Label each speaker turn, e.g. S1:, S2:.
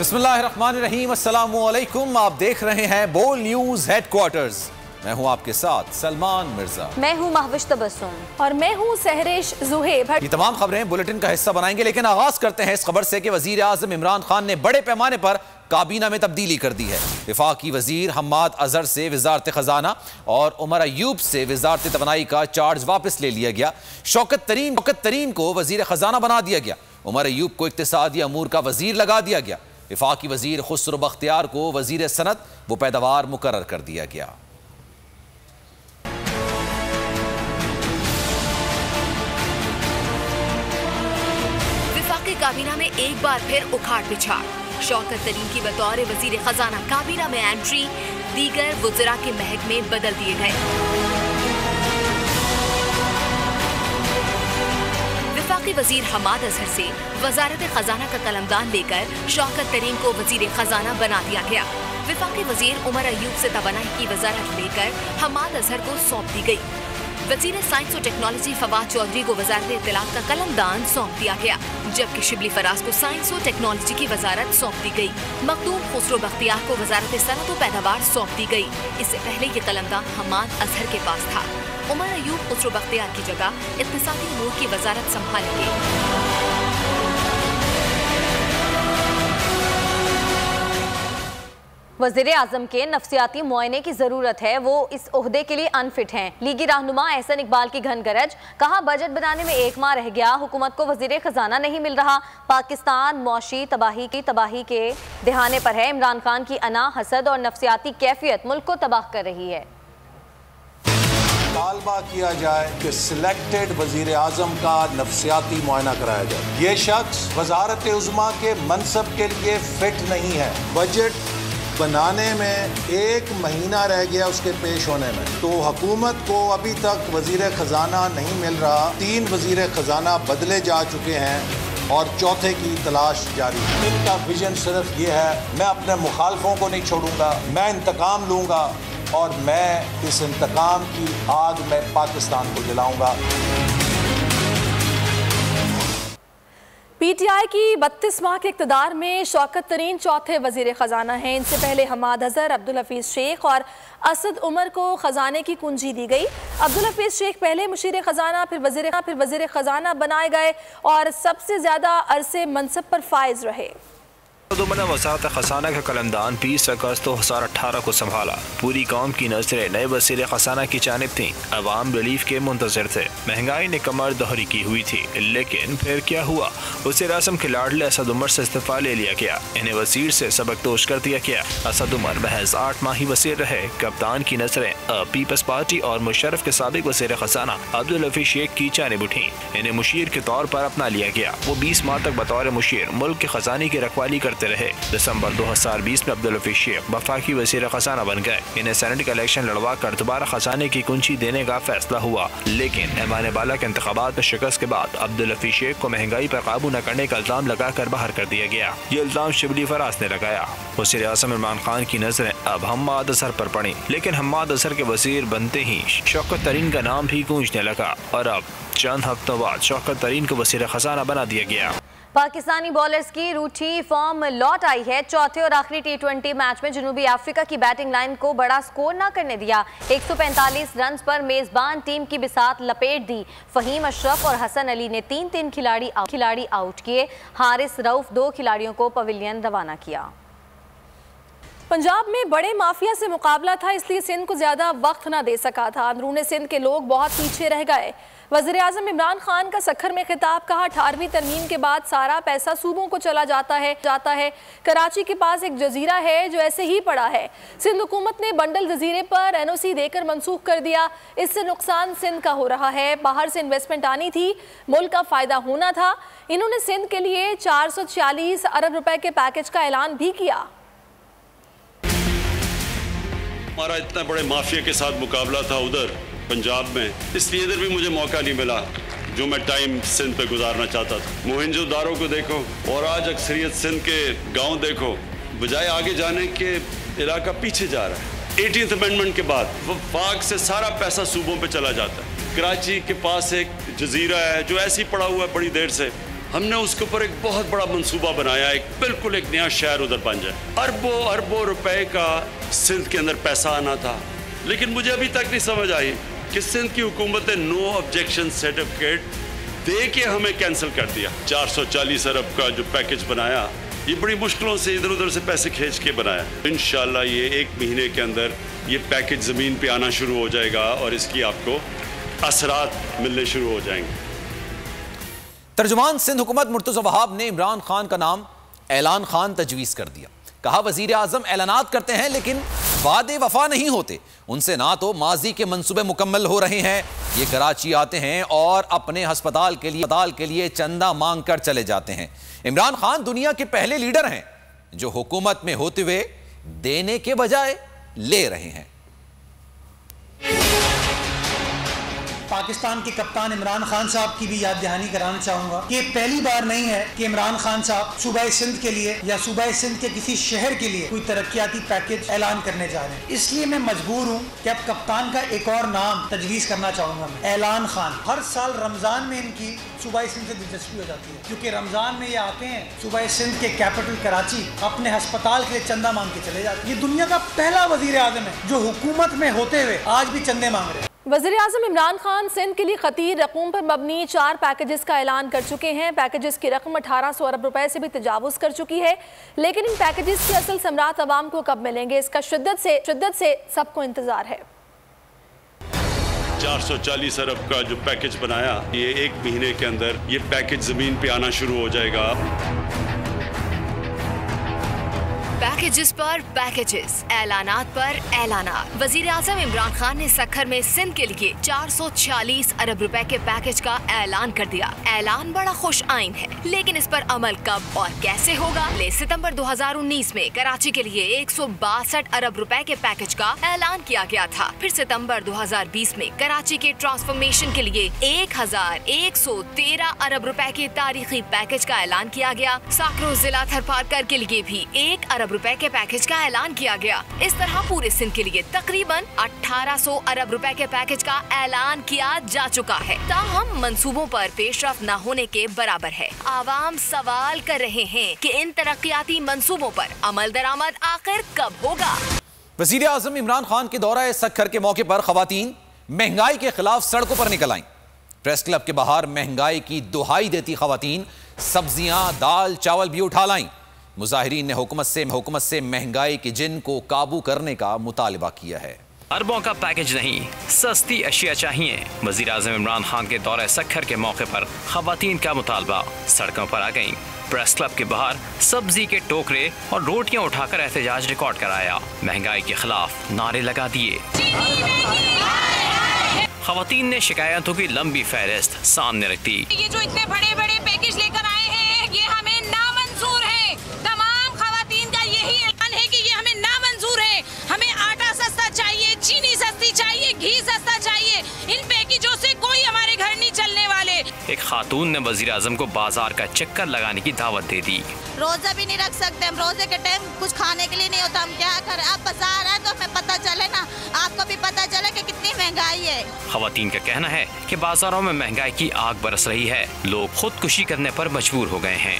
S1: बिस्मिल्लाहिर्रहमानिर्रहीम, अस्सलामुअलैकुम। आप देख रहे हैं बोल न्यूज हेडक्वार्टर्स। मैं हूं आपके साथ सलमान मिर्जा।
S2: मैं हूं महविश तबस्सुम और मैं हूं सहरेश जुहेब।
S1: ये तमाम खबरें बुलेटिन का हिस्सा बनाएंगे, लेकिन आगाज करते हैं इस खबर से कि वजीर आजम इमरान खान ने बड़े पैमाने पर काबीना में तब्दीली कर दी है। वफाकी वजीर हम्माद अजहर से वजारत खजाना और उमर अयूब से वजारत तवानाई का चार्ज वापस ले लिया गया। शौकत तरीन को वजीर खजाना बना दिया गया। उमर अयूब को इक्तिसादी अमूर का वजीर लगा दिया गया। वफाकी वजीर खुसरो बख्तियार को वजीर सनत व पैदावार मुकर्रर कर दिया गया।
S3: वफाकी काबीना में एक बार फिर उखाड़ पिछाड़। शौकत तरीन की बतौर वजीर खजाना काबीना में एंट्री, दीगर वज़रा के महकमे बदल दिए गए। वफाकी वजीर हम्माद अजहर से वजारत खजाना का कलमदान लेकर शौकत तरीन को वजीर खजाना बना दिया गया। वफाकी वजीर उमर अयूब से तवानाई की वजारत लेकर हम्माद अजहर को सौंप दी गई। वजीर साइंस और टेक्नोलॉजी फवाद चौधरी को वजारत इत्तलात का कलमदान सौंप दिया गया, जबकि शिबली फराज को साइंस और टेक्नोलॉजी की वजारत सौंप दी गई। मखदूम खुसरो बख्तियार को वजारत सनत और पैदावार सौंप दी गई। इससे पहले ये कलमदान हम्माद अजहर के पास था। उमर अयूब खुसरो बख्तियार की जगह इक्तिसादी अमूर की वजारत संभालेंगे।
S2: वज़ीर आज़म के नफ्सियाती मुआयने की ज़रूरत है, वो इस ओहदे के लिए अनफिट हैं। लीगी रहनुमा एहसन इकबाल की घन गरज। कहा बजट बनाने में एक माह रह गया, हुकूमत को वज़ीर खजाना नहीं मिल रहा। पाकिस्तान मौशी तबाही के दहाने पर है। इमरान खान की अना, हसद और नफ्सियाती कैफियत मुल्क को तबाह कर रही है।
S4: तालबा किया जाए कि सिलेक्टेड वजीर आजम का नफ्सियाती मुआयना कराया जाए। ये शख्स वजारत उज़्मा के मनसब के लिए फिट नहीं है। बजट बनाने में एक महीना रह गया उसके पेश होने में, तो हुकूमत को अभी तक वजीर खजाना नहीं मिल रहा। 3 वजीर खजाना बदले जा चुके हैं और चौथे की तलाश जारी है। इनका विजन सिर्फ ये है, मैं अपने मुखालफों को नहीं छोड़ूंगा, मैं इंतकाम लूंगा और मैं इस इंतकाम की आग में पाकिस्तान को जलाऊंगा।
S5: पीटीआई की 32 माह के इक़्तिदार में शौकत तरीन चौथे वजीर खजाना हैं। इनसे पहले हम्माद अजहर, अब्दुल हफीज शेख और असद उमर को खजाने की कुंजी दी गई। अब्दुल हफीज शेख पहले मुशीर खजाना फिर वजीर खजाना बनाए गए और सबसे ज्यादा अरसे मनसब पर फायज रहे।
S6: उमर ने वज़ारत खजाना का कलमदान 20 अगस्त 2018 को संभाला। पूरी कौम की नजरें नए वज़ीर खजाना की जानिब थीं। अवाम रिलीफ के मुंतज़िर थे। महंगाई ने कमर दोहरी की हुई थी, लेकिन फिर क्या हुआ? वज़ीर आज़म के लाडले असद उमर से इस्तीफा ले लिया गया। इन्हें वज़ीर से सबकदोश कर दिया गया। असद उमर महज 8 माह ही वज़ीर रहे। कप्तान की नजरें पीपल्स पार्टी और मुशर्रफ के साबिक वज़ीर खजाना अब्दुल हफीज शेख की जानिब उठी। इन्हें मुशीर के तौर पर अपना लिया गया। वो 20 माह तक बतौर मुशीर मुल्क के खजाने की रखवाली करते रहे। दिसंबर 2020 में अब्दुल हफीज शेख वफाकी वज़ीर खजाना बन गए। इन्हें सेनेट का इलेक्शन लड़वा कर दोबारा खजाने की कुंजी देने का फैसला हुआ, लेकिन ऐवान बाला के इंतखाबात में शिकस्त के बाद अब्दुल हफीज शेख को महंगाई पर काबू न करने का इल्जाम लगाकर बाहर कर दिया गया। ये इल्जाम शिबली फराज ने लगाया। वज़ीर आज़म इमरान खान की नजरें अब हम्माद अजहर पर पड़ी, लेकिन हम्माद अजहर के वज़ीर बनते ही शौकत तरीन का नाम भी गूंजने लगा और अब चंद हफ्तों बाद शौकत तरीन को वज़ीर खजाना बना दिया गया।
S2: पाकिस्तानी बॉलर्स की रूठी फॉर्म लौट आई है। चौथे और आखिरी T20 मैच में जनूबी अफ्रीका की बैटिंग लाइन को बड़ा स्कोर न करने दिया। 145 रन पर मेजबान टीम की बिसात लपेट दी। फहीम अशरफ और हसन अली ने 3 खिलाड़ी आउट किए। हारिस रऊफ 2 खिलाड़ियों को पवेलियन रवाना किया।
S5: पंजाब में बड़े माफिया से मुकाबला था, इसलिए सिंध को ज्यादा वक्त न दे सका था। अंदरूनी सिंध के लोग बहुत पीछे रह गए। वज़ीर आज़म इमरान खान का सखर में खिताब। कहा 18वीं तरमीम के बाद सारा पैसा सूबों को चला जाता है। कराची के पास एक जजीरा है जो ऐसे ही पड़ा है। सिंध हुकूमत ने बंडल जजीरे पर NOC देकर मनसूख कर दिया। इससे नुकसान सिंध का हो रहा है। बाहर से इन्वेस्टमेंट आनी थी, मुल्क का फायदा होना था। इन्होंने सिंध के लिए 446 अरब रुपए के पैकेज का ऐलान भी किया।
S7: हमारा इतना बड़े माफिया के साथ मुकाबला था उधर पंजाब में, इसलिए इधर भी मुझे मौका नहीं मिला जो मैं टाइम सिंध पे गुजारना चाहता था। मोहनजोदारो को देखो और आज अक्सरियत सिंध के गांव देखो, बजाय आगे जाने के इलाका पीछे जा रहा है। 18th अमेंडमेंट के बाद वफाक से सारा पैसा सूबों पे चला जाता है। कराची के पास एक जजीरा है जो ऐसे ही पड़ा हुआ है बड़ी देर से, हमने उसके ऊपर एक बहुत बड़ा मंसूबा बनाया, बिल्कुल एक नया शहर उधर बन जाए। अरबों अरबों रुपए का सिंध के अंदर पैसा आना था, लेकिन मुझे अभी तक नहीं समझ आई कि सिंध की हुकूमत ने नो ऑब्जेक्शन सर्टिफिकेट दे के हमें कैंसिल कर दिया। 440 अरब का जो पैकेज बनाया, ये बड़ी मुश्किलों से इधर उधर से पैसे खींच के बनाया। इंशाल्लाह ये 1 महीने के अंदर ये पैकेज ज़मीन पे आना शुरू हो जाएगा और इसकी आपको असरात मिलने शुरू हो जाएंगे।
S1: तर्जुमान सिंध हुकूमत मुर्तज़ा वहाब ने इमरान खान का नाम ऐलान खान तजवीज़ कर दिया। कहा वज़ीर आज़म ऐलानात करते हैं लेकिन वादे वफा नहीं होते। उनसे ना तो माजी के मंसूबे मुकम्मल हो रहे हैं, ये कराची आते हैं और अपने अस्पताल के लिए चंदा मांग कर चले जाते हैं। इमरान खान दुनिया के पहले लीडर हैं जो हुकूमत में होते हुए देने के बजाय ले रहे हैं।
S8: पाकिस्तान के कप्तान इमरान खान साहब की भी याद दहानी कराना चाहूंगा कि ये पहली बार नहीं है कि इमरान खान साहब सूबा सिंध के लिए या सूबा सिंध के किसी शहर के लिए कोई तरक्याती पैकेज ऐलान करने जा रहे हैं। इसलिए मैं मजबूर हूँ कि अब कप्तान का एक और नाम तजवीज़ करना चाहूंगा मैं, ऐलान खान। हर साल रमजान में इनकी सूबा सिंध से दिलचस्पी हो जाती है, क्योंकि रमजान में ये आते हैं सूबा सिंध के कैपिटल कराची, अपने अस्पताल के लिए चंदा मांग के चले जाते हैं। ये दुनिया का पहला वजीर आजम है जो हुकूमत में होते हुए आज भी चंदे मांग रहे हैं।
S5: वज़ीर आज़म इमरान खान सिंध के लिए खतीर रकूम पर मबनी 4 पैकेजेस का ऐलान कर चुके हैं। पैकेजेस की रकम 1800 अरब रुपए से भी तजावुज़ कर चुकी है, लेकिन इन पैकेजेस की असल समरात अवाम को कब मिलेंगे, इसका शिद्दत से सबको इंतजार है।
S7: 440 अरब का जो पैकेज बनाया, ये 1 महीने के अंदर ये पैकेज जमीन पे आना शुरू हो जाएगा।
S3: पैकेजेस पर पैकेजेस, ऐलानात पर ऐलानात। वजीर आज़म इमरान खान ने सखर में सिंध के लिए 440 अरब रुपए के पैकेज का ऐलान कर दिया। ऐलान बड़ा खुश आइन है, लेकिन इस पर अमल कब और कैसे होगा? सितंबर 2019 में कराची के लिए 162 अरब रुपए के पैकेज का ऐलान किया गया था। फिर सितंबर 2020 में कराची के ट्रांसफॉर्मेशन के लिए 1113 अरब रुपए के तारीखी पैकेज का ऐलान किया गया। साकरो जिला थरपारकर के लिए भी 1 अरब रुपए के पैकेज का ऐलान किया गया। इस तरह पूरे सिंध के लिए तकरीबन 1800 अरब रुपए के पैकेज का ऐलान किया जा चुका है। ताहम मंसूबों पर पेशरफ न होने के बराबर है। आवाम सवाल कर रहे हैं कि इन तरक्याती मंसूबों पर अमल दरामद आखिर कब होगा?
S1: वज़ीर आज़म इमरान खान के दौरा सखर के मौके पर खवातीन महंगाई के खिलाफ सड़कों पर निकल आईं। प्रेस क्लब के बाहर महंगाई की दुहाई देती खवातीन सब्जियां, दाल, चावल भी उठा लाईं। मुजाहिरीन ने हुकूमत से महंगाई के जिन को काबू करने का मुतालबा किया है।
S6: अरबों का पैकेज नहीं, सस्ती अशिया चाहिए। वज़ीर आज़म इमरान खान के दौरे सखर के मौके पर खवातीन का मुतालबा सड़कों पर आ गईं। प्रेस क्लब के बाहर सब्जी के टोकरे और रोटियां उठाकर एहतजाज रिकॉर्ड कराया। महंगाई के खिलाफ नारे लगा दिए। खवातीन ने शिकायतों की लंबी फहरिस्त सामने रख दी।
S9: ये जो इतने बड़े बड़े पैकेज लेकर आए हैं, ये हमें नामंजूर है। तमाम खवातीन का यही ऐलान है कि ये हमें नामंजूर है। हमें आटा सस्ता चाहिए, चीनी सस्ती चाहिए, घी सस्ता चाहिए। इन पैकेजों से कोई हमारे घर नहीं चलने वाले।
S6: एक खातून ने वज़ीर आज़म को बाजार का चक्कर लगाने की दावत दे दी।
S10: रोजा भी नहीं रख सकते हम, रोजे के टाइम कुछ खाने के लिए नहीं होता, हम क्या करें? आप बाजार आए तो हमें पता चले ना, आपको भी पता चले कि कितनी महंगाई है।
S6: खवातीन का कहना है कि बाजारों में महंगाई की आग बरस रही है, लोग खुदकुशी करने पर मजबूर हो गए हैं।